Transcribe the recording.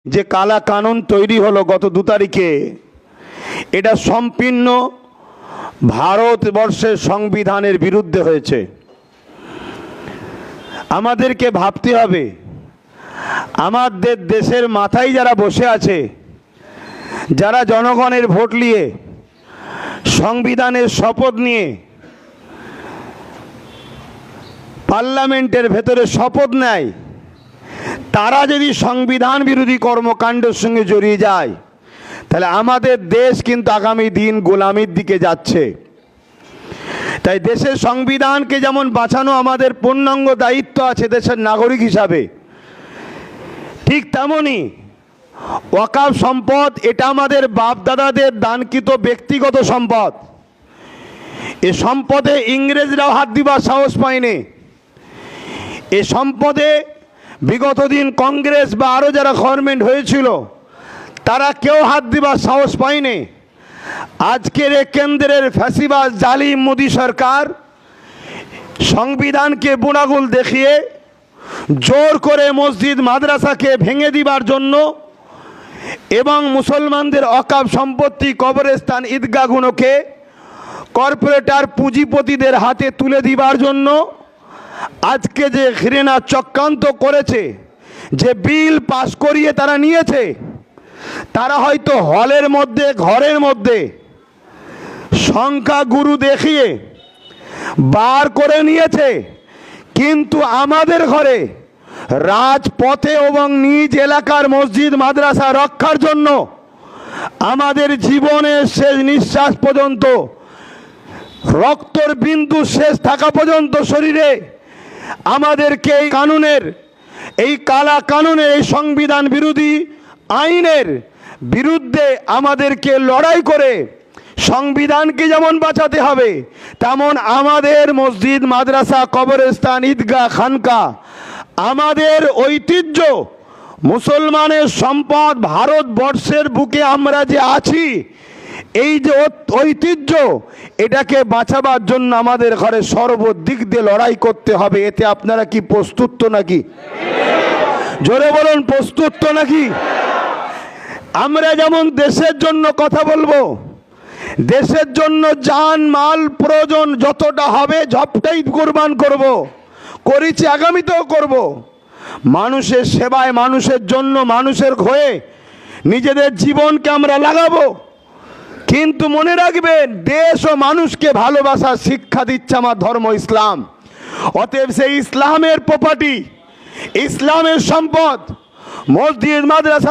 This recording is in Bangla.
যে কালা কানুন তৈরি হলো গত 2 তারিখে, এটা সম্পূর্ণ ভারতবর্ষের সংবিধানের বিরুদ্ধে হয়েছে। আমাদেরকে ভাবতে হবে, আমাদের দেশের মাথায় যারা বসে আছে, যারা জনগণের ভোট নিয়ে সংবিধানের শপথ নিয়ে পার্লামেন্টের ভেতরে শপথ নেয়, তারা যদি সংবিধান বিরোধী কর্মকাণ্ডের সঙ্গে জড়িয়ে যায়, তাহলে আমাদের দেশ কিন্তু আগামী দিন গোলামির দিকে যাচ্ছে। তাই দেশের সংবিধানকে যেমন বাঁচানো আমাদের পূর্ণাঙ্গ দায়িত্ব আছে দেশের নাগরিক হিসাবে, ঠিক তেমনই ওয়াকফ সম্পদ এটা আমাদের বাপদাদাদের দানকৃত ব্যক্তিগত সম্পদ। এ সম্পদে ইংরেজরাও হাত দিবার সাহস পায়নি। এ সম্পদে বিগত দিন কংগ্রেস বা আরও যারা গভর্নমেন্ট হয়েছিল তারা কেউ হাত দিবার সাহস পায়নি। আজকের এ কেন্দ্রের ফ্যাসিবাদ জালিম মোদী সরকার সংবিধানকে বুনাগুল দেখিয়ে জোর করে মসজিদ মাদ্রাসাকে ভেঙে দিবার জন্য এবং মুসলমানদের ওয়াকফ সম্পত্তি কবরস্থান ঈদগাহগুলোকে কর্পোরেটর পুঁজিপতিদের হাতে তুলে দিবার জন্য আজকে যে ঘৃণা চক্রান্ত করেছে, যে বিল পাশ করিয়ে তারা নিয়েছে, তারা হয়তো হলের মধ্যে ঘরের মধ্যে সংখ্যাগুরু দেখিয়ে বার করে নিয়েছে, কিন্তু আমাদের ঘরে রাজপথে এবং নিজ এলাকার মসজিদ মাদ্রাসা রক্ষার জন্য আমাদের জীবনের শেষ নিঃশ্বাস পর্যন্ত, রক্তর বিন্দু শেষ থাকা পর্যন্ত শরীরে আমাদেরকে এই কানুনের, এই কালা কানুনের, এই সংবিধান বিরোধী আইনের বিরুদ্ধে আমাদেরকে লড়াই করে সংবিধানকে যেমন বাঁচাতে হবে, তেমন আমাদের মসজিদ মাদ্রাসা কবরস্থান ঈদগাহ খানকা, আমাদের ঐতিহ্য, মুসলমানের সম্পদ, ভারতবর্ষের বুকে আমরা যে আছি, এই যে ঐতিহ্য, এটাকে বাঁচাবার জন্য আমাদের ঘরে সর্বদিক দিয়ে লড়াই করতে হবে। এতে আপনারা কি প্রস্তুত তো নাকি? জোরে বলুন, প্রস্তুত তো নাকি? আমরা যেমন দেশের জন্য কথা বলবো, দেশের জন্য জান মাল প্রয়োজন যতটা হবে সবটাই কোরবান করব, করেছি, আগামীতেও করব। মানুষের সেবায়, মানুষের জন্য, মানুষের হয়ে নিজেদের জীবনকে আমরা লাগাবো। কিন্তু মনে রাখবেন, দেশ ও মানুষকে ভালোবাসার শিক্ষা দিচ্ছে আমার ধর্ম ইসলাম। অতএব সেই ইসলামের প্রপার্টি, ইসলামের সম্পদ, মসজিদ মাদ্রাসা